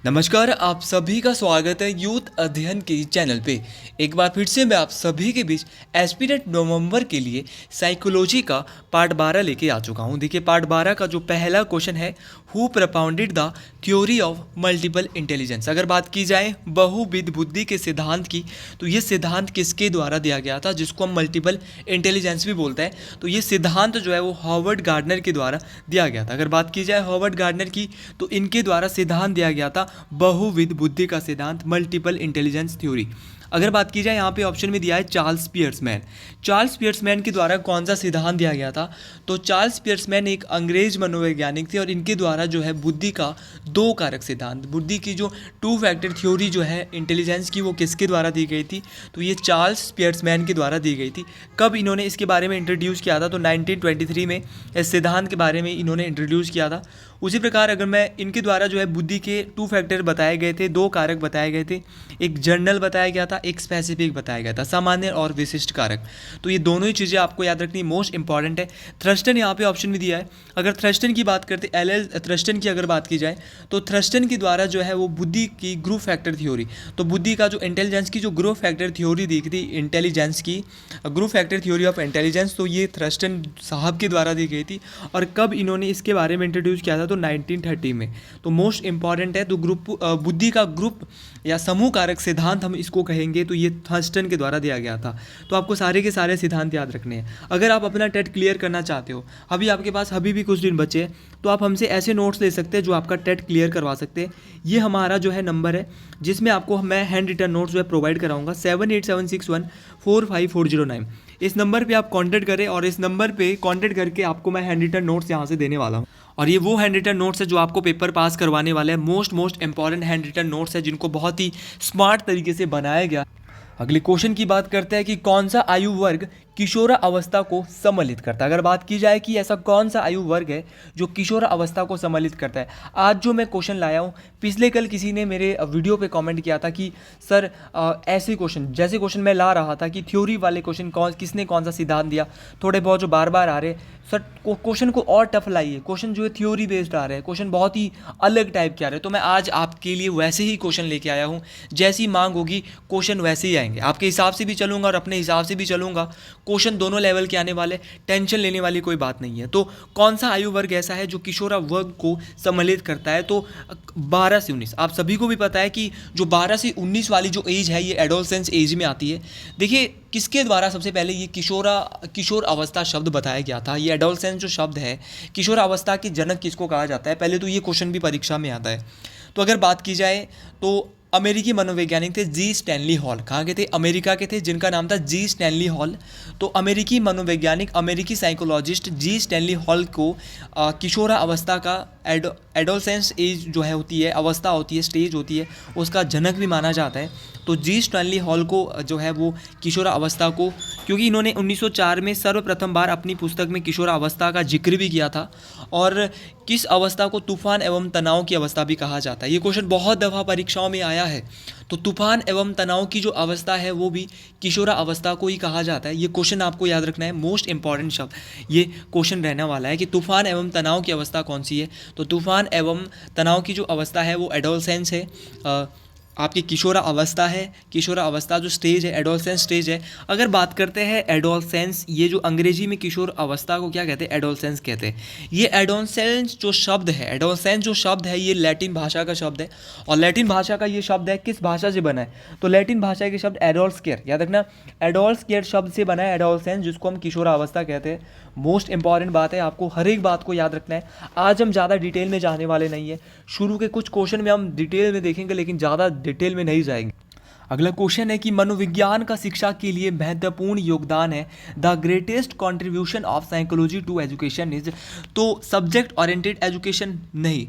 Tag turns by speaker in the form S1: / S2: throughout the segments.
S1: नमस्कार, आप सभी का स्वागत है यूथ अध्ययन के चैनल पे। एक बार फिर से मैं आप सभी के बीच एस्पिरेंट नवंबर के लिए साइकोलॉजी का पार्ट 12 लेके आ चुका हूँ। देखिए, पार्ट 12 का जो पहला क्वेश्चन है, who propounded the theory of multiple intelligence. अगर बात की जाए बहुविध बुद्धि के सिद्धांत की, तो ये सिद्धांत किसके द्वारा दिया गया था, जिसको हम मल्टीपल इंटेलिजेंस भी बोलते हैं। तो ये सिद्धांत जो है वो हॉवर्ड गार्डनर के द्वारा दिया गया था। अगर बात की जाए हॉवर्ड गार्डनर की, तो इनके द्वारा सिद्धांत दिया गया था बहुविध बुद्धि का सिद्धांत, मल्टीपल इंटेलिजेंस थ्योरी। अगर बात की जाए, यहाँ पे ऑप्शन में दिया है चार्ल्स पियर्समैन। चार्ल्स पियर्समैन के द्वारा कौन सा सिद्धांत दिया गया था? तो चार्ल्स पियर्समैन एक अंग्रेज मनोवैज्ञानिक थे और इनके द्वारा जो है बुद्धि का दो कारक सिद्धांत, बुद्धि की जो टू फैक्टर थ्योरी जो है इंटेलिजेंस की, वो किसके द्वारा दी गई थी? तो ये चार्ल्स पियर्समैन के द्वारा दी गई थी। कब इन्होंने इसके बारे में इंट्रोड्यूस किया था? तो 1923 में इस सिद्धांत के बारे में इन्होंने इंट्रोड्यूस किया था। उसी प्रकार अगर मैं इनके द्वारा जो है बुद्धि के टू फैक्टर बताए गए थे, दो कारक बताए गए थे, एक जनरल बताया गया था, एक स्पेसिफिक बताया गया था, सामान्य और विशिष्ट कारक। तो ये दोनों ही चीज़ें आपको याद रखनी मोस्ट इंपॉर्टेंट है। थ्रस्टन यहाँ पे ऑप्शन में दिया है। अगर थ्रस्टन की बात करते, एल थ्रस्टन की अगर बात की जाए, तो थ्रस्टन के द्वारा जो है वो बुद्धि की ग्रुप फैक्टर थ्योरी, तो बुद्धि का जो इंटेलिजेंस की जो ग्रुप फैक्टर थ्योरी दी थी, इंटेलिजेंस की group factor theory of intelligence, तो ये थ्रस्टन साहब के द्वारा दी गई थी। और कब इन्होंने इसके बारे में इंट्रोड्यूस किया था? तो 1930 में। तो मोस्ट इंपॉर्टेंट है। तो बुद्धि का ग्रुप या समूह कारक सिद्धांत हम इसको कहेंगे, तो ये थर्स्टन के द्वारा दिया गया था। तो आपको सारे के सारे सिद्धांत याद रखने हैं। अगर आप अपना टेट क्लियर करना चाहते हो, अभी आपके पास अभी भी कुछ दिन बचे हैं, तो आप हमसे ऐसे नोट्स ले सकते हैं जो आपका टेट क्लियर करवा सकते हैं। ये हमारा जो है नंबर है, जिसमें आपको मैं हैंड रिटन नोट्स जो है प्रोवाइड कराऊंगा, 7876145409। इस नंबर पे आप कांटेक्ट करें और इस नंबर पे कांटेक्ट करके आपको मैं हैंड रिटन नोट्स यहाँ से देने वाला हूँ। और ये वो हैंड रिटन नोट्स है जो आपको पेपर पास करवाने वाले हैं। Most important hand written notes है, जिनको बहुत ही स्मार्ट तरीके से बनाया गया। अगले क्वेश्चन की बात करते हैं कि कौन सा आयु वर्ग किशोर अवस्था को सम्मिलित करता है। अगर बात की जाए कि ऐसा कौन सा आयु वर्ग है जो किशोर अवस्था को सम्मिलित करता है, आज जो मैं क्वेश्चन लाया हूँ, पिछले कल किसी ने मेरे वीडियो पे कमेंट किया था कि सर ऐसे क्वेश्चन, जैसे क्वेश्चन मैं ला रहा था कि थ्योरी वाले क्वेश्चन किसने कौन सा सिद्धांत दिया, थोड़े बहुत जो बार बार आ रहे, सर क्वेश्चन को और टफ लाइए, क्वेश्चन जो है थ्योरी बेस्ड आ रहे हैं, क्वेश्चन बहुत ही अलग टाइप के आ रहे हैं। तो मैं आज आपके लिए वैसे ही क्वेश्चन लेके आया हूँ, जैसी मांग होगी क्वेश्चन वैसे ही आएंगे। आपके हिसाब से भी चलूँगा और अपने हिसाब से भी चलूँगा, क्वेश्चन दोनों लेवल के आने वाले, टेंशन लेने वाली कोई बात नहीं है। तो कौन सा आयु वर्ग ऐसा है जो किशोरा वर्ग को सम्मिलित करता है? तो 12 से 19। आप सभी को भी पता है कि जो 12 से 19 वाली जो एज है, ये एडोलसेंस एज में आती है। देखिए, किसके द्वारा सबसे पहले ये किशोर अवस्था शब्द बताया गया था? ये एडोलसेंस जो शब्द है, किशोर अवस्था के जनक किसको कहा जाता है? पहले तो ये क्वेश्चन भी परीक्षा में आता है। तो अगर बात की जाए तो अमेरिकी मनोवैज्ञानिक थे जी स्टैनली हॉल। कहाँ के थे? अमेरिका के थे, जिनका नाम था जी स्टैनली हॉल। तो अमेरिकी मनोवैज्ञानिक, अमेरिकी साइकोलॉजिस्ट जी स्टैनली हॉल को किशोरा अवस्था का, एडोलसेंस एज जो है होती है, अवस्था होती है, स्टेज होती है, उसका जनक भी माना जाता है। तो जी स्टैनली हॉल को जो है वो किशोरा अवस्था को, क्योंकि इन्होंने 1904 में सर्वप्रथम बार अपनी पुस्तक में किशोरा अवस्था का जिक्र भी किया था। और किस अवस्था को तूफान एवं तनाव की अवस्था भी कहा जाता है? ये क्वेश्चन बहुत दफ़ा परीक्षाओं में आया है। तो तूफान एवं तनाव की जो अवस्था है वो भी किशोरा अवस्था को ही कहा जाता है। ये क्वेश्चन आपको याद रखना है, मोस्ट इंपॉर्टेंट शब्द ये क्वेश्चन रहने वाला है कि तूफान एवं तनाव की अवस्था कौन सी है? तो तूफान एवं तनाव की जो अवस्था है वो एडोलसेंस है, आपकी किशोरा अवस्था है। किशोरा अवस्था जो स्टेज है, एडोलसेंस स्टेज है। अगर बात करते हैं एडोलसेंस, ये जो अंग्रेजी में किशोर अवस्था को क्या कहते हैं? एडोलसेंस कहते हैं। ये एडोलसेंस जो शब्द है, एडोलसेंस जो शब्द है, ये लैटिन भाषा का शब्द है। और लैटिन भाषा का ये शब्द है, किस भाषा से बना है? तो लैटिन भाषा के शब्द एडोल्सकेयर, याद रखना, एडोल्सकेयर शब्द से बना है एडोलसेंस, जिसको हम किशोरा अवस्था कहते हैं। मोस्ट इंपॉर्टेंट बात है, आपको हर एक बात को याद रखना है। आज हम ज़्यादा डिटेल में जाने वाले नहीं है। शुरू के कुछ क्वेश्चन में हम डिटेल में देखेंगे, लेकिन ज़्यादा डिटेल में नहीं जाएंगे। अगला क्वेश्चन है कि मनोविज्ञान का शिक्षा के लिए महत्वपूर्ण योगदान है। The greatest contribution of psychology to education is, तो सब्जेक्ट ओरिएंटेड एजुकेशन नहीं,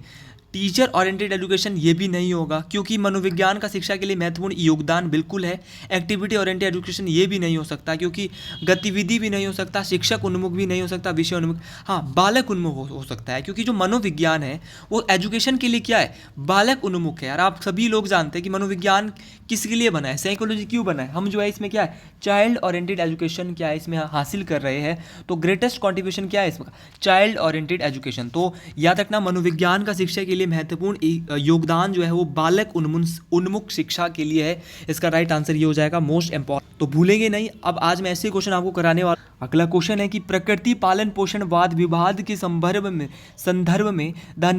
S1: टीचर ओरिएंटेड एजुकेशन ये भी नहीं होगा, क्योंकि मनोविज्ञान का शिक्षा के लिए महत्वपूर्ण योगदान बिल्कुल है। एक्टिविटी ओरिएंटेड एजुकेशन ये भी नहीं हो सकता, क्योंकि गतिविधि भी नहीं हो सकता, शिक्षक उन्मुख भी नहीं हो सकता, विषय उन्मुख, हाँ बालक उन्मुख हो सकता है, क्योंकि जो मनोविज्ञान है वो एजुकेशन के लिए क्या है? बालक उन्मुख है। यार आप सभी लोग जानते हैं कि मनोविज्ञान किसके लिए बना है, साइकोलॉजी क्यों बना है। हम जो है इसमें क्या है, चाइल्ड ओरिएंटेड एजुकेशन क्या है इसमें हासिल कर रहे हैं। तो ग्रेटेस्ट कॉन्ट्रीब्यूशन क्या है इसमें? Child oriented education. तो याद रखना, मनोविज्ञान का शिक्षा के लिए महत्वपूर्ण योगदान जो है वो बालक उन्मुख शिक्षा के लिए है। इसका राइट आंसर ये हो जाएगा मोस्ट इम्पॉर्टेंट, तो भूलेंगे नहीं। अब आज मैं ऐसे क्वेश्चन आपको कराने वाला। अगला क्वेश्चन है कि प्रकृति पालन पोषण वाद विवाद के संदर्भ में the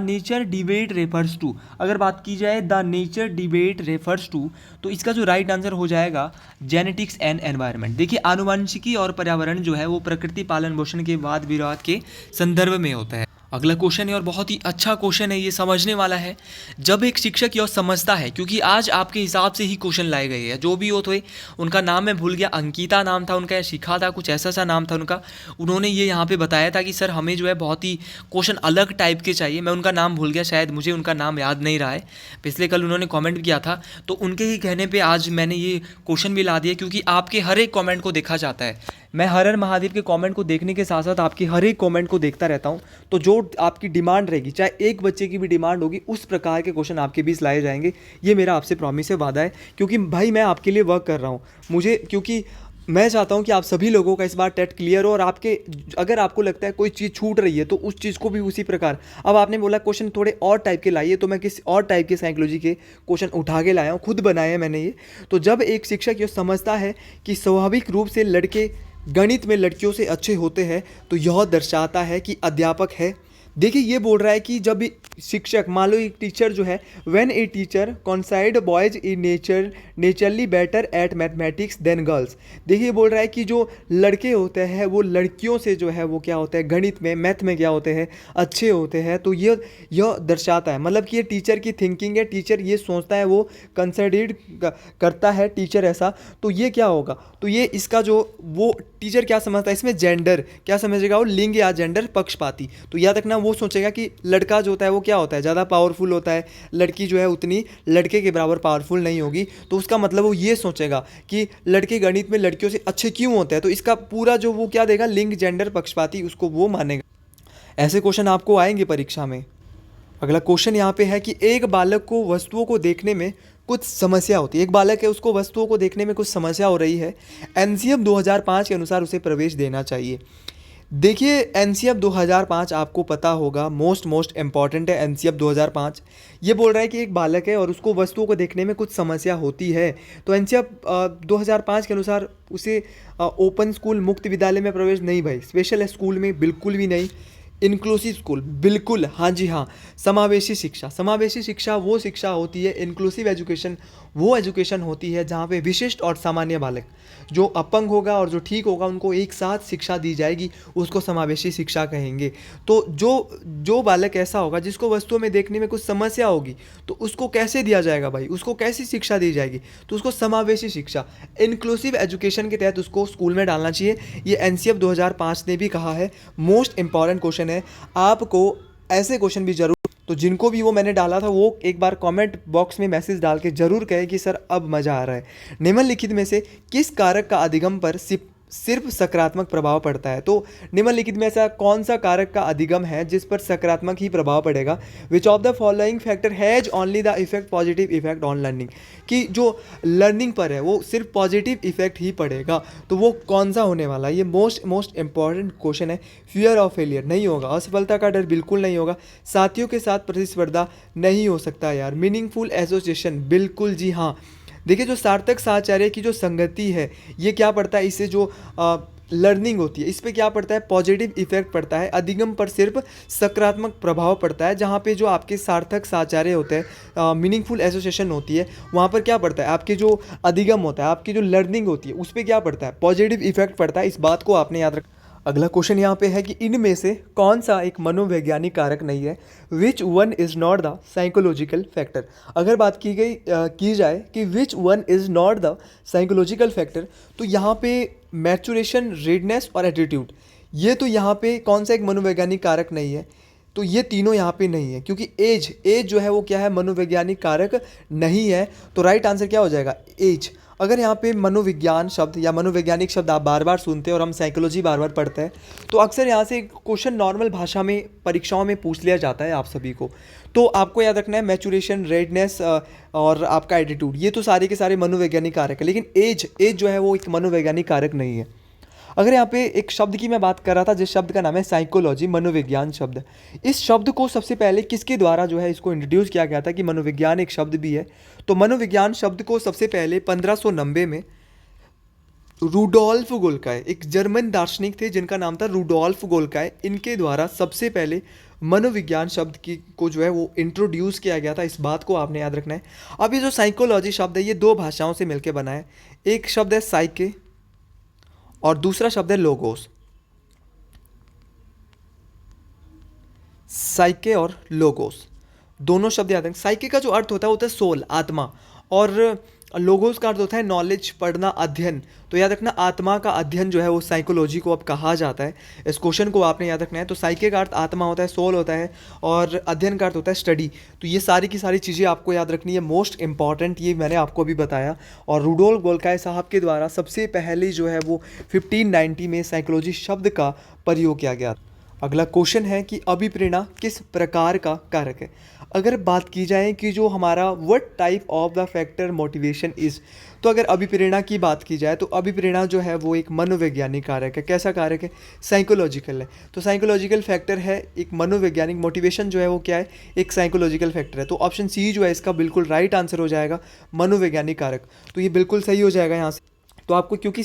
S1: nature debate refers to, अगर बात की जाए the nature debate refers to, तो इसका जो राइट आंसर हो जाएगा जेनेटिक्स एंड एनवायरनमेंट। देखिए आनुवंशिकी और पर्यावरण जो है वो प्रकृति पालन पोषण के वाद विवाद के संदर्भ में होता है। अगला क्वेश्चन है और बहुत ही अच्छा क्वेश्चन है, ये समझने वाला है। जब एक शिक्षक यह समझता है, क्योंकि आज आपके हिसाब से ही क्वेश्चन लाए गए हैं, जो भी हो तो उनका नाम मैं भूल गया, अंकिता नाम था उनका या शिखा था, कुछ ऐसा सा नाम था उनका। उन्होंने ये यहाँ पे बताया था कि सर हमें जो है बहुत ही क्वेश्चन अलग टाइप के चाहिए। मैं उनका नाम भूल गया, शायद मुझे उनका नाम याद नहीं रहा है। पिछले कल उन्होंने कॉमेंट किया था, तो उनके ही कहने पर आज मैंने ये क्वेश्चन भी ला दिया, क्योंकि आपके हर एक कॉमेंट को देखा जाता है। मैं हर हर महादेव के कमेंट को देखने के साथ साथ आपकी हर एक कमेंट को देखता रहता हूं, तो जो आपकी डिमांड रहेगी, चाहे एक बच्चे की भी डिमांड होगी, उस प्रकार के क्वेश्चन आपके बीच लाए जाएंगे। ये मेरा आपसे प्रॉमिस है, वादा है, क्योंकि भाई मैं आपके लिए वर्क कर रहा हूं। मुझे क्योंकि मैं चाहता हूं कि आप सभी लोगों का इस बार टेट क्लियर हो, और आपके अगर आपको लगता है कोई चीज़ छूट रही है तो उस चीज़ को भी उसी प्रकार। अब आपने बोला क्वेश्चन थोड़े और टाइप के लाइए, तो मैं किसी और टाइप के साइकोलॉजी के क्वेश्चन उठा के लाया हूँ, खुद बनाए हैं मैंने ये। तो जब एक शिक्षक ये समझता है कि स्वाभाविक रूप से लड़के गणित में लड़कियों से अच्छे होते हैं, तो यह दर्शाता है कि अध्यापक है। देखिए ये बोल रहा है कि जब शिक्षक, मान लो एक टीचर जो है, when a teacher consider boys in naturally better at mathematics than girls. देखिए बोल रहा है कि जो लड़के होते हैं वो लड़कियों से जो है वो क्या होता है, गणित में मैथ में क्या होते हैं, अच्छे होते हैं। तो यह दर्शाता है, मतलब कि ये टीचर की थिंकिंग है, टीचर ये सोचता है, वो कंसिडर्ड करता है टीचर ऐसा। तो ये क्या होगा, तो ये इसका जो वो टीचर क्या समझता है, इसमें जेंडर क्या समझेगा वो, लिंग या जेंडर पक्षपाती। तो याद रखना वो सोचेगा कि लड़का जो होता है वो क्या होता है, ज़्यादा पावरफुल होता है, लड़की जो है उतनी लड़के के बराबर पावरफुल नहीं होगी। तो उसका मतलब वो ये सोचेगा कि लड़के गणित में लड़कियों से अच्छे क्यों होते हैं। तो इसका पूरा जो वो क्या देगा, लिंग जेंडर पक्षपाती, उसको वो मानेगा। ऐसे क्वेश्चन आपको आएंगे परीक्षा में। अगला क्वेश्चन यहाँ पे है कि एक बालक को वस्तुओं को देखने में कुछ समस्या होती है। एक बालक है, उसको वस्तुओं को देखने में कुछ समस्या हो रही है। एनसीएफ 2005 के अनुसार उसे प्रवेश देना चाहिए। देखिए एनसीएफ 2005 आपको पता होगा, मोस्ट इम्पॉर्टेंट है एनसीएफ 2005। ये बोल रहा है कि एक बालक है और उसको वस्तुओं को देखने में कुछ समस्या होती है, तो एनसीएफ 2005 के अनुसार उसे ओपन स्कूल, मुक्त विद्यालय में प्रवेश नहीं भाई, स्पेशल स्कूल में बिल्कुल भी नहीं, इंक्लूसिव स्कूल बिल्कुल, हाँ जी हाँ, समावेशी शिक्षा। समावेशी शिक्षा वो शिक्षा होती है, इंक्लूसिव एजुकेशन वो एजुकेशन होती है जहाँ पे विशिष्ट और सामान्य बालक, जो अपंग होगा और जो ठीक होगा, उनको एक साथ शिक्षा दी जाएगी, उसको समावेशी शिक्षा कहेंगे। तो जो बालक ऐसा होगा जिसको वस्तुओं में देखने में कुछ समस्या होगी, तो उसको कैसे दिया जाएगा भाई, उसको कैसी शिक्षा दी जाएगी, तो उसको समावेशी शिक्षा, इंक्लूसिव एजुकेशन के तहत उसको स्कूल में डालना चाहिए। ये एनसीएफ 2005 ने भी कहा है। मोस्ट इंपॉर्टेंट क्वेश्चन है, आपको ऐसे क्वेश्चन भी जरूर, तो जिनको भी वो मैंने डाला था वो एक बार कमेंट बॉक्स में मैसेज डाल के जरूर कहे कि सर अब मज़ा आ रहा है। निम्नलिखित में से किस कारक का अधिगम पर सिर्फ सकारात्मक प्रभाव पड़ता है। तो निम्नलिखित में ऐसा कौन सा कारक का अधिगम है जिस पर सकारात्मक ही प्रभाव पड़ेगा। विच of the following factor has only the effect positive effect on learning, कि जो लर्निंग पर है वो सिर्फ पॉजिटिव इफेक्ट ही पड़ेगा, तो वो कौन सा होने वाला है। ये मोस्ट इंपॉर्टेंट क्वेश्चन है। फियर ऑफ फेलियर नहीं होगा, असफलता का डर बिल्कुल नहीं होगा, साथियों के साथ प्रतिस्पर्धा नहीं हो सकता यार, मीनिंगफुल एसोसिएशन बिल्कुल जी हाँ। देखिए जो सार्थक साहचर्य की जो संगति है, ये क्या पड़ता है, इससे जो लर्निंग होती है इस पे क्या पड़ता है, पॉजिटिव इफेक्ट पड़ता है। अधिगम पर सिर्फ सकारात्मक प्रभाव पड़ता है। जहाँ पे जो आपके सार्थक साहचर्य होते हैं, मीनिंगफुल एसोसिएशन होती है, वहाँ पर क्या पड़ता है, आपके जो अधिगम होता है, आपकी जो लर्निंग होती है, उस पर क्या पड़ता है, पॉजिटिव इफेक्ट पड़ता है। इस बात को आपने याद रखना। अगला क्वेश्चन यहाँ पे है कि इनमें से कौन सा एक मनोवैज्ञानिक कारक नहीं है। Which one is not the psychological factor. अगर बात की जाए कि which one is not the psychological factor, तो यहाँ पे मैचुरेशन, रेडनेस और एटीट्यूड, ये तो यहाँ पे कौन सा एक मनोवैज्ञानिक कारक नहीं है। तो ये तीनों यहाँ पे नहीं है, क्योंकि एज जो है वो क्या है, मनोवैज्ञानिक कारक नहीं है। तो राइट आंसर क्या हो जाएगा, एज। अगर यहाँ पे मनोविज्ञान शब्द या मनोवैज्ञानिक शब्द आप बार बार सुनते हैं और हम साइकोलॉजी बार बार पढ़ते हैं, तो अक्सर यहाँ से क्वेश्चन नॉर्मल भाषा में परीक्षाओं में पूछ लिया जाता है आप सभी को। तो आपको याद रखना है मैचुरेशन, रेडनेस और आपका एटीट्यूड, ये तो सारे के सारे मनोवैज्ञानिक कारक है, लेकिन एज जो है वो एक मनोवैज्ञानिक कारक नहीं है। अगर यहाँ पे एक शब्द की मैं बात कर रहा था जिस शब्द का नाम है साइकोलॉजी, मनोविज्ञान शब्द, इस शब्द को सबसे पहले किसके द्वारा जो है इसको इंट्रोड्यूस किया गया था कि मनोविज्ञान एक शब्द भी है। तो मनोविज्ञान शब्द को सबसे पहले 1590 में रूडोल्फ गोल्काय, एक जर्मन दार्शनिक थे जिनका नाम था रूडोल्फ गोल्काय, इनके द्वारा सबसे पहले मनोविज्ञान शब्द की को जो है वो इंट्रोड्यूस किया गया था। इस बात को आपने याद रखना है। अब ये जो साइकोलॉजी शब्द है ये दो भाषाओं से मिलकर बना है। एक शब्द है साइके और दूसरा शब्द है लोगोस। साइके और लोगोस दोनों शब्द याद रखें। साइके का जो अर्थ होता है सोल, आत्मा, और लोगोस का अर्थ होता है नॉलेज, पढ़ना, अध्ययन। तो याद रखना आत्मा का अध्ययन जो है वो साइकोलॉजी को अब कहा जाता है। इस क्वेश्चन को आपने याद रखना है। तो साइके का अर्थ आत्मा होता है, सोल होता है, और अध्ययन का अर्थ होता है स्टडी। तो ये सारी की सारी चीज़ें आपको याद रखनी है, मोस्ट इंपॉर्टेंट ये मैंने आपको अभी बताया। और रूडोल्फ गोल्काय साहब के द्वारा सबसे पहले जो है वो 1590 में साइकोलॉजी शब्द का प्रयोग किया गया। अगला क्वेश्चन है कि अभिप्रेरणा किस प्रकार का कारक है। अगर बात की जाए कि जो हमारा what type of the factor motivation is, तो अगर अभिप्रेरणा की बात की जाए तो अभिप्रेरणा जो है वो एक मनोवैज्ञानिक कारक है। कैसा कारक है? साइकोलॉजिकल है। तो साइकोलॉजिकल फैक्टर है एक मनोवैज्ञानिक। मोटिवेशन जो है वो क्या है? एक साइकोलॉजिकल फैक्टर है। तो ऑप्शन सी जो है इसका बिल्कुल राइट आंसर हो जाएगा, मनोवैज्ञानिक कारक। तो ये बिल्कुल सही हो जाएगा यहाँ से। तो आपको क्योंकि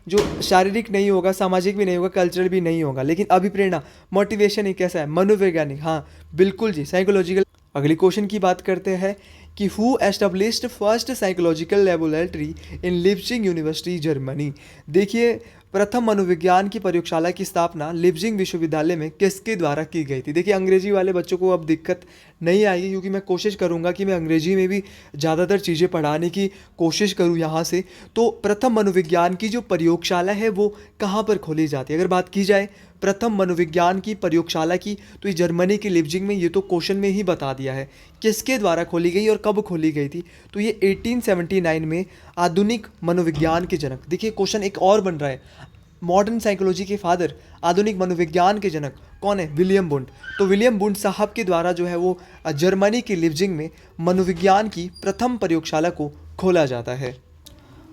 S1: जो शारीरिक नहीं होगा, सामाजिक भी नहीं होगा, कल्चरल भी नहीं होगा, लेकिन अभिप्रेरणा, मोटिवेशन एक कैसा है? मनोवैज्ञानिक। हाँ बिल्कुल जी, साइकोलॉजिकल। अगली क्वेश्चन की बात करते हैं कि who established first psychological laboratory in Leipzig university Germany. देखिए प्रथम मनोविज्ञान की प्रयोगशाला की स्थापना लिप्जिंग विश्वविद्यालय में किसके द्वारा की गई थी। देखिए अंग्रेजी वाले बच्चों को अब दिक्कत नहीं आएगी क्योंकि मैं कोशिश करूंगा कि मैं अंग्रेजी में भी ज़्यादातर चीज़ें पढ़ाने की कोशिश करूं यहाँ से। तो प्रथम मनोविज्ञान की जो प्रयोगशाला है वो कहाँ पर खोली जाती है? अगर बात की जाए प्रथम मनोविज्ञान की प्रयोगशाला की, तो ये जर्मनी की लिप्जिंग में, ये तो क्वेश्चन में ही बता दिया है किसके द्वारा खोली गई और कब खोली गई थी। तो ये 1879 में आधुनिक मनोविज्ञान के जनक। देखिए क्वेश्चन एक और बन रहा है, मॉडर्न साइकोलॉजी के फादर, आधुनिक मनोविज्ञान के जनक कौन है? William wound. तो विलियम वुंड साहब के द्वारा जो है वो जर्मनी की लिप्जिंग में मनोविज्ञान की प्रथम प्रयोगशाला को खोला जाता है।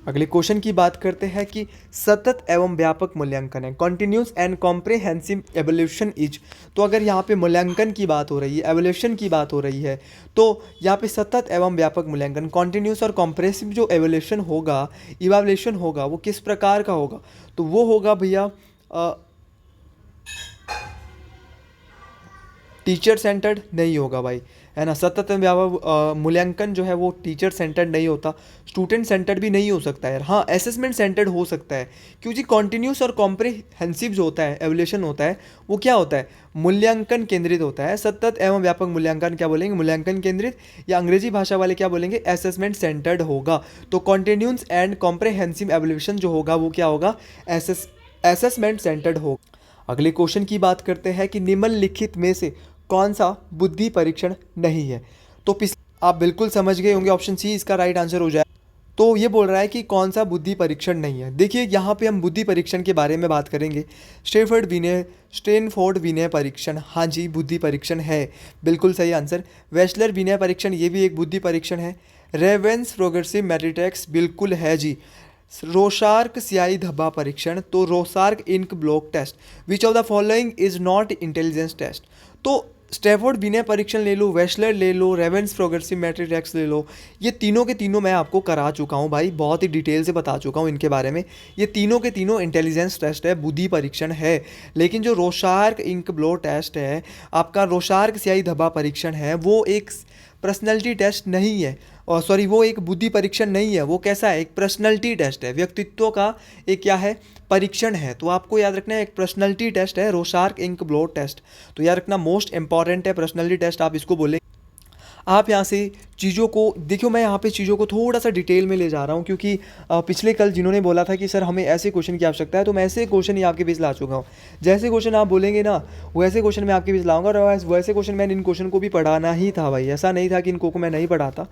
S1: अगले क्वेश्चन की बात करते हैं कि सतत एवं व्यापक मूल्यांकन है, continuous and comprehensive evolution is. तो अगर यहाँ पे मूल्यांकन की बात हो रही है, एवोल्यूशन की बात हो रही है, तो यहाँ पे सतत एवं व्यापक मूल्यांकन, कॉन्टिन्यूस और कॉम्प्रेसिव जो एवोल्यूशन होगा, इवैल्यूएशन होगा, वो किस प्रकार का होगा? तो वो होगा भैया टीचर सेंटर्ड नहीं होगा भाई, है ना। सतत मूल्यांकन जो है वो टीचर सेंटर्ड नहीं होता, स्टूडेंट सेंटर्ड भी नहीं हो सकता है। हाँ असेसमेंट सेंटर्ड हो सकता है, क्योंकि कॉन्टिन्यूस और कॉम्प्रिहेंसिव जो होता है, एवोल्यूशन होता है, वो क्या होता है? मूल्यांकन केंद्रित होता है। सतत एवं व्यापक मूल्यांकन क्या बोलेंगे? मूल्यांकन केंद्रित, या अंग्रेजी भाषा वाले क्या बोलेंगे? असेसमेंट सेंटर्ड होगा। तो कॉन्टिन्यूस एंड कॉम्प्रिहेंसिव एवोल्यूशन जो होगा वो क्या होगा? असेसमेंट सेंटर्ड होगा। अगले क्वेश्चन की बात करते हैं कि निम्नलिखित में से कौन सा बुद्धि परीक्षण नहीं है। तो आप बिल्कुल समझ गए होंगे, ऑप्शन सी इसका राइट आंसर हो जाए। तो ये बोल रहा है कि कौन सा बुद्धि परीक्षण नहीं है। देखिए यहाँ पे हम बुद्धि परीक्षण के बारे में बात करेंगे। स्टैनफोर्ड विनय परीक्षण, हाँ जी बुद्धि परीक्षण है, बिल्कुल सही आंसर। वेस्लर विनय परीक्षण, ये भी एक बुद्धि परीक्षण है। रेवेंस प्रोग्रेसिव मैट्रिक्स, बिल्कुल है जी। रोशार्क स्याही धब्बा परीक्षण, तो Rorschach ink blot test. Which of the following is not intelligence test. तो स्टैनफोर्ड विनय परीक्षण ले लो, वेस्लर ले लो, रेवेंस प्रोग्रेसिव मैट्रिक्स ले लो, ये तीनों के तीनों मैं आपको करा चुका हूँ भाई, बहुत ही डिटेल से बता चुका हूँ इनके बारे में। ये तीनों के तीनों इंटेलिजेंस टेस्ट है, बुद्धि परीक्षण है। लेकिन जो रोशार्क इंक ब्लॉक टेस्ट है, आपका रोशार्क स्याही धब्बा परीक्षण है, वो एक पर्सनैलिटी टेस्ट नहीं है, और सॉरी वो एक बुद्धि परीक्षण नहीं है। वो कैसा है? एक पर्सनैलिटी टेस्ट है, व्यक्तित्व का एक क्या है? परीक्षण है। तो आपको याद रखना है एक पर्सनैलिटी टेस्ट है, रोशार्क इंक ब्लॉक टेस्ट। तो याद रखना मोस्ट इंपॉर्टेंट है पर्सनैलिटी टेस्ट, आप इसको बोले। आप यहाँ से चीज़ों को देखियो, मैं यहाँ पे चीज़ों को थोड़ा सा डिटेल में ले जा रहा हूँ, क्योंकि पिछले कल जिन्होंने बोला था कि सर हमें ऐसे क्वेश्चन की आवश्यकता है, तो मैं ऐसे क्वेश्चन ही आपके बीच ला चुका हूँ। जैसे क्वेश्चन आप बोलेंगे ना, वैसे क्वेश्चन मैं आपके बीच लाऊंगा, और वैसे क्वेश्चन मैंने इन क्वेश्चन को भी पढ़ाना ही था भाई, ऐसा नहीं था कि इनको को मैं नहीं पढ़ाता।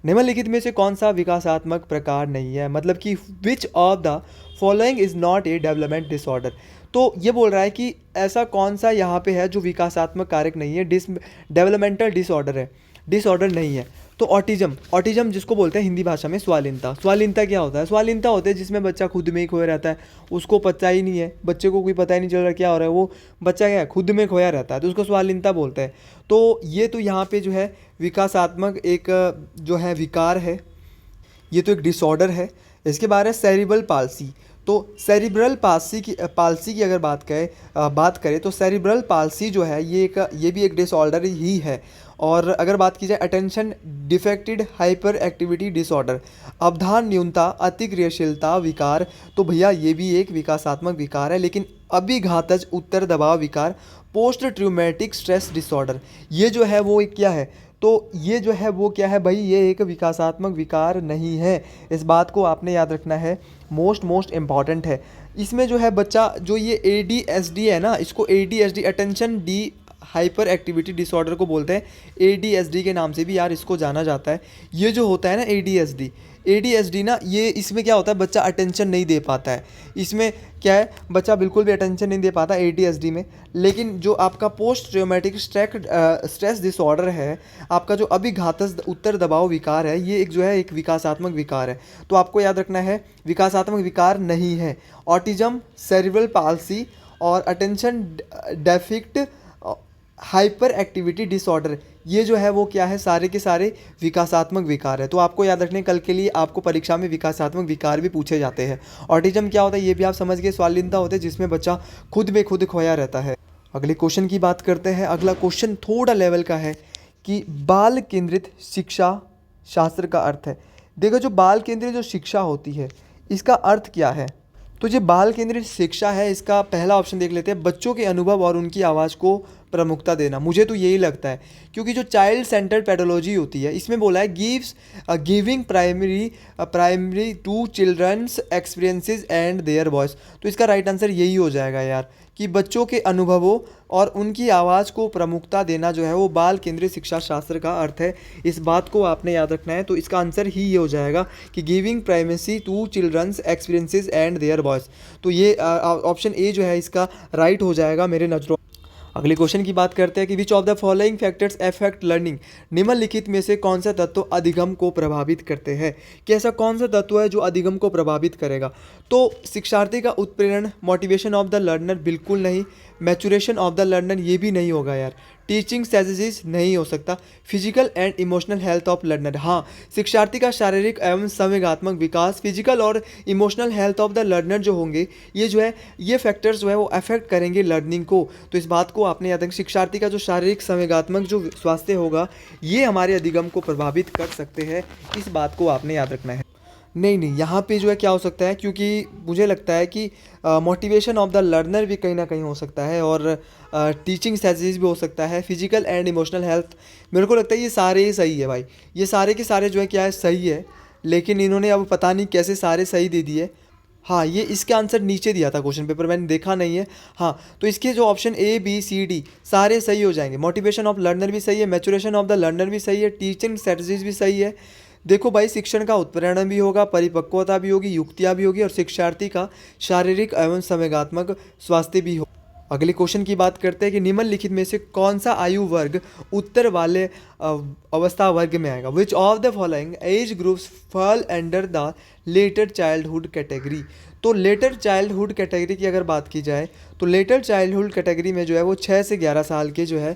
S1: निम्नलिखित में से कौन सा विकासात्मक प्रकार नहीं है, मतलब कि विच of the following is not a development disorder. तो
S2: तो ये बोल रहा है कि ऐसा कौन सा यहाँ पे है जो विकासात्मक कारक नहीं है, डेवलपमेंटल डिसऑर्डर नहीं है। तो ऑटिज्म जिसको बोलते हैं हिंदी भाषा में स्वालीनता। स्वालीनता क्या होता है? स्वालीनता होता है जिसमें बच्चा खुद में ही खोया रहता है, उसको पता ही नहीं है, बच्चे को कोई पता ही नहीं चल रहा क्या हो रहा है, वो बच्चा क्या है, खुद में खोया रहता है, तो उसको स्वालीनता बोलते हैं। तो ये तो यहाँ पे जो है विकासात्मक एक जो है विकार है, ये तो एक डिसऑर्डर है। इसके बाद है सेरिब्रल पाल्सी। तो सेरिब्रल पाल्सी की अगर बात करें तो सेरिब्रल पाल्सी जो है ये भी एक डिसऑर्डर ही है। और अगर बात की जाए attention deficit hyperactivity disorder, अवधान न्यूनता अतिक्रियाशीलता विकार, तो भैया ये भी एक विकासात्मक विकार है। लेकिन अभिघातज उत्तर दबाव विकार, पोस्ट ट्रॉमेटिक स्ट्रेस डिसऑर्डर, ये जो है वो एक क्या है, तो ये जो है वो क्या है भाई, ये एक विकासात्मक विकार नहीं है। इस बात को आपने याद रखना है, मोस्ट इम्पॉर्टेंट है। इसमें जो है बच्चा जो ये ADHD है ना, इसको ADHD attention D hyper activity disorder को बोलते हैं, ADHD के नाम से भी यार इसको जाना जाता है। ये जो होता है ना ADHD ना, ये इसमें क्या होता है, बच्चा अटेंशन नहीं दे पाता है। इसमें क्या है, बच्चा बिल्कुल भी अटेंशन नहीं दे पाता ADHD में। लेकिन जो आपका पोस्ट ट्रॉमेटिक स्ट्रेस डिसऑर्डर है, आपका जो अभिघातज उत्तर दबाव विकार है, ये एक जो है एक विकासात्मक विकार है। तो आपको याद रखना है विकासात्मक विकार नहीं है। ऑटिज्म, सेरिब्रल पाल्सी और अटेंशन डेफिक्ट हाइपर एक्टिविटी डिसऑर्डर, ये जो है वो क्या है, सारे के सारे विकासात्मक विकार है। तो आपको याद रखने, कल के लिए आपको परीक्षा में विकासात्मक विकार भी पूछे जाते हैं। ऑटिज्म क्या होता है ये भी आप समझ गए, स्वालीनता होते हैं जिसमें बच्चा खुद में खुद खोया रहता है। अगले क्वेश्चन की बात करते हैं। अगला क्वेश्चन थोड़ा लेवल का है कि बाल केंद्रित शिक्षा शास्त्र का अर्थ है। देखो जो बाल केंद्रित जो शिक्षा होती है इसका अर्थ क्या है, तो जो बाल केंद्रित शिक्षा है इसका पहला ऑप्शन देख लेते हैं, बच्चों के अनुभव और उनकी आवाज़ को प्रमुखता देना। मुझे तो यही लगता है, क्योंकि जो चाइल्ड सेंटर्ड पेडोलॉजी होती है इसमें बोला है giving primary to children's experiences and their voice. तो इसका राइट आंसर यही हो जाएगा यार, कि बच्चों के अनुभवों और उनकी आवाज़ को प्रमुखता देना जो है वो बाल केंद्रित शिक्षा शास्त्र का अर्थ है। इस बात को आपने याद रखना है। तो इसका आंसर ही ये हो जाएगा कि giving primacy to children's experiences and their voice. तो ये ऑप्शन ए जो है इसका राइट हो जाएगा मेरे नज़रों। अगले क्वेश्चन की बात करते हैं कि विच of the following factors affect learning. निम्नलिखित में से कौन सा तत्व अधिगम को प्रभावित करते हैं, कि ऐसा कौन सा तत्व है जो अधिगम को प्रभावित करेगा। तो शिक्षार्थी का उत्प्रेरण, मोटिवेशन ऑफ द लर्नर बिल्कुल नहीं, मैचुरेशन ऑफ द लर्नर ये भी नहीं होगा यार, टीचिंग स्ट्रेटजीज नहीं हो सकता, physical and emotional health of learner. हाँ, शिक्षार्थी का शारीरिक एवं संवेगात्मक विकास, फिजिकल और emotional health of the learner जो होंगे, ये जो है ये फैक्टर्स जो है वो अफेक्ट करेंगे लर्निंग को। तो इस बात को आपने याद रखना, शिक्षार्थी का जो शारीरिक संवेगात्मक जो स्वास्थ्य होगा ये हमारे अधिगम को प्रभावित कर सकते हैं। इस बात को आपने याद रखना है। नहीं, यहाँ पे जो है क्या हो सकता है, क्योंकि मुझे लगता है कि मोटिवेशन ऑफ द लर्नर भी कहीं ना कहीं हो सकता है, और टीचिंग स्ट्रेटजीज भी हो सकता है, फिजिकल एंड इमोशनल हेल्थ। मेरे को लगता है ये सारे ही सही है भाई, ये सारे के सारे जो है क्या है सही है, लेकिन इन्होंने अब पता नहीं कैसे सारे सही दे दिए। हाँ, ये इसका आंसर नीचे दिया था क्वेश्चन पेपर, मैंने देखा नहीं है। हाँ, तो इसके जो option A B C D सारे सही हो जाएंगे। मोटिवेशन ऑफ लर्नर भी सही है, मैचुरेशन ऑफ द लर्नर भी सही है, टीचिंग स्ट्रेटजीज भी सही है। देखो भाई, शिक्षण का उत्प्रेरण भी होगा, परिपक्वता भी होगी, युक्तियाँ भी होगी, और शिक्षार्थी का शारीरिक एवं संवेगात्मक स्वास्थ्य भी हो। अगले क्वेश्चन की बात करते हैं कि निम्नलिखित में से कौन सा आयु वर्ग उत्तर वाले अवस्था वर्ग में आएगा। विच of the following age groups fall under the letter childhood category. तो लेटर चाइल्डहुड कैटेगरी की अगर बात की जाए तो लेटर चाइल्डहुड कैटेगरी में जो है वो 6 से 11 साल के जो है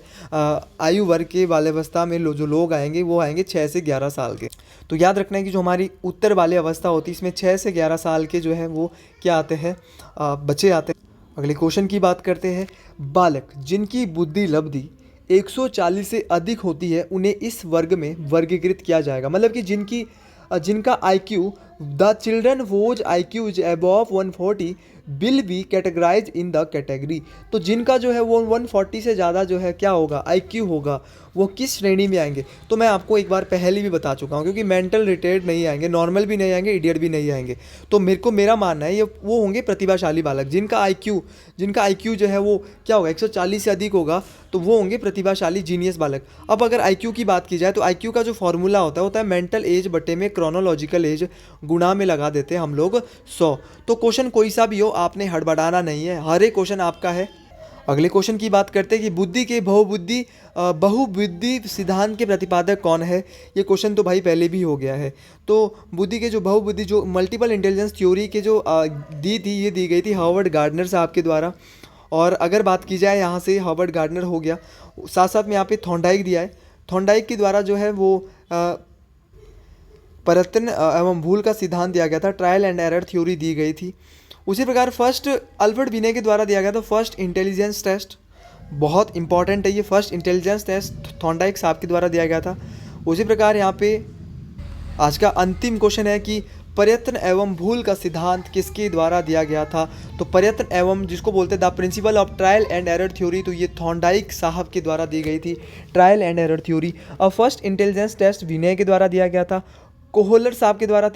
S2: आयु वर्ग के बाल्यावस्था में जो लोग आएंगे वो आएंगे 6 से 11 साल के। तो याद रखना है कि जो हमारी उत्तर वाली अवस्था होती है इसमें 6 से 11 साल के जो है वो क्या आते हैं, बच्चे आते हैं। अगले क्वेश्चन की बात करते हैं, बालक जिनकी बुद्धि लब्धि 140 से अधिक होती है उन्हें इस वर्ग में वर्गीकृत किया जाएगा। मतलब कि जिनका IQ, the children was IQ is above 140 will be categorize in the category. तो जिनका जो है वो 140 से ज़्यादा जो है क्या होगा, IQ होगा, वो किस श्रेणी में आएंगे। तो मैं आपको एक बार पहले भी बता चुका हूँ, क्योंकि मेंटल रिटेर्ड नहीं आएंगे, नॉर्मल भी नहीं आएंगे, इडियट भी नहीं आएंगे। तो मेरा मानना है ये वो होंगे प्रतिभाशाली बालक, जिनका IQ जो है वो क्या होगा 140 से अधिक होगा, तो वो होंगे प्रतिभाशाली जीनियस बालक। अब अगर IQ की बात की जाए तो IQ का जो फॉर्मूला होता है मेंटल एज बटे में क्रोनोलॉजिकल एज गुणा में लगा देते हैं हम लोग 100। तो क्वेश्चन कोई सा भी हो, आपने हड़बड़ाना नहीं है, हर एक क्वेश्चन आपका है। अगले क्वेश्चन की बात करते हैं कि बुद्धि के बहुबुद्धि सिद्धांत के प्रतिपादक कौन है। ये क्वेश्चन तो भाई पहले भी हो गया है। तो बुद्धि के जो बहुबुद्धि जो मल्टीपल इंटेलिजेंस थ्योरी के जो ये दी गई थी हार्वर्ड गार्डनर साहब के द्वारा। और अगर बात की जाए यहाँ से, हार्वर्ड गार्डनर हो गया, साथ साथ में यहाँ पे थॉर्नडाइक दिया है। थॉर्नडाइक के द्वारा जो है वो परिवर्तन एवं भूल का सिद्धांत दिया गया था, ट्रायल एंड एरर थ्योरी दी गई थी। उसी प्रकार फर्स्ट अल्फ्रेड बिने के द्वारा दिया गया था फर्स्ट इंटेलिजेंस टेस्ट, बहुत इंपॉर्टेंट है ये फर्स्ट इंटेलिजेंस टेस्ट, थॉर्नडाइक साहब के द्वारा दिया गया था। उसी प्रकार यहाँ पे आज का अंतिम क्वेश्चन है कि प्रयत्न एवं भूल का सिद्धांत किसके द्वारा दिया गया था। तो प्रयत्न एवं जिसको बोलते हैं the principle of trial and error theory, तो ये थॉर्नडाइक साहब के द्वारा दी गई थी ट्रायल एंड एरर थ्योरी। और फर्स्ट इंटेलिजेंस टेस्ट विनय के द्वारा दिया गया था। कोहलर साहब के द्वारा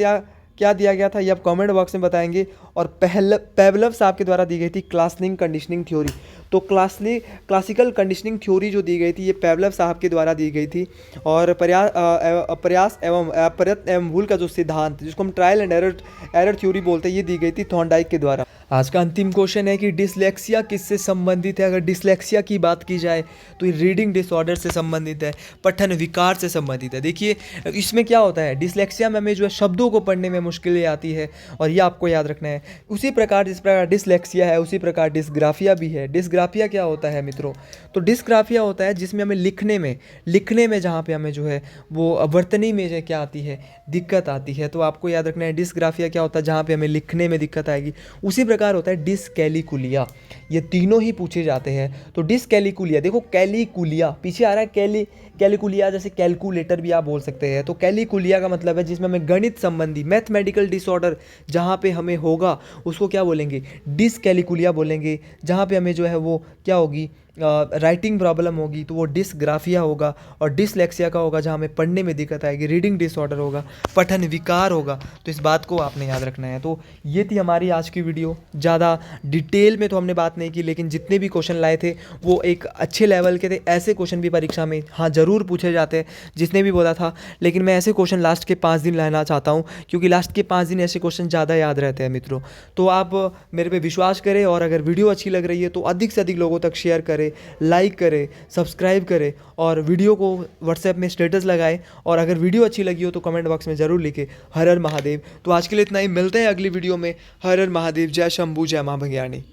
S2: क्या दिया गया था, ये आप कमेंट बॉक्स में बताएंगे। और पेवलव साहब के द्वारा दी गई थी क्लासनिंग कंडीशनिंग थ्योरी। तो क्लासिकल कंडीशनिंग थ्योरी जो दी गई थी ये पेवलव साहब के द्वारा दी गई थी। और प्रयास एवं प्रयत्न एवं भूल का जो सिद्धांत जिसको हम ट्रायल एंड एरर थ्योरी बोलते हैं, ये दी गई थी थॉर्नडाइक के द्वारा। आज का अंतिम क्वेश्चन है कि डिसलेक्सिया किससे संबंधित है। अगर डिसलेक्सिया की बात की जाए तो ये रीडिंग डिसऑर्डर से संबंधित है, पठन विकार से संबंधित है। देखिए इसमें क्या होता है, डिसलेक्सिया में हमें जो है शब्दों को पढ़ने में मुश्किलें आती है और ये आपको याद रखना है। उसी प्रकार जिस प्रकार डिसलेक्सिया है उसी प्रकार डिस्ग्राफिया भी है। डिस्ग्राफिया क्या होता है मित्रों, तो डिस्ग्राफिया होता है जिसमें हमें लिखने में जहाँ पे हमें जो है वो वर्तनी में जो क्या आती है, दिक्कत आती है। तो आपको याद रखना है डिस्ग्राफिया क्या होता है, जहाँ पे हमें लिखने में दिक्कत आएगी। उसी प्रकार होता है डिसकैलिकुलिया, ये तीनों ही पूछे जाते हैं। तो डिसकैलिकुलिया, देखो कैलिकुलिया पीछे आ रहा है, कैलिकुलिया जैसे कैलकुलेटर भी आप बोल सकते हैं। तो कैलिकुलिया का मतलब है जिसमें हमें गणित संबंधी मैथमेटिकल डिसऑर्डर जहाँ पे हमें होगा उसको क्या बोलेंगे, डिसकैलिकुलिया बोलेंगे। जहाँ पे हमें जो है वो क्या होगी, राइटिंग प्रॉब्लम होगी तो वो डिसग्राफिया होगा। और डिसलेक्सिया का होगा जहाँ हमें पढ़ने में दिक्कत आएगी, रीडिंग डिसऑर्डर होगा, पठन विकार होगा। तो इस बात को आपने याद रखना है। तो ये थी हमारी आज की वीडियो। ज़्यादा डिटेल में तो हमने बात नहीं की, लेकिन जितने भी क्वेश्चन लाए थे वो एक अच्छे लेवल के थे। ऐसे क्वेश्चन भी परीक्षा में हाँ ज़रूर पूछे जाते हैं, जिसने भी बोला था। लेकिन मैं ऐसे क्वेश्चन लास्ट के 5 दिन लाना चाहता हूँ, क्योंकि लास्ट के 5 दिन ऐसे क्वेश्चन ज़्यादा याद रहते हैं मित्रों। तो आप मेरे पे विश्वास करें और अगर वीडियो अच्छी लग रही है तो अधिक से अधिक लोगों तक शेयर करें, लाइक करें, सब्सक्राइब करें और वीडियो को व्हाट्सएप में स्टेटस लगाएं। और अगर वीडियो अच्छी लगी हो तो कमेंट बॉक्स में ज़रूर लिखें हर हर महादेव। तो आज के लिए इतना ही, मिलते हैं अगली वीडियो में। हर हर महादेव, जय शंभू, जय माँ भगयानी।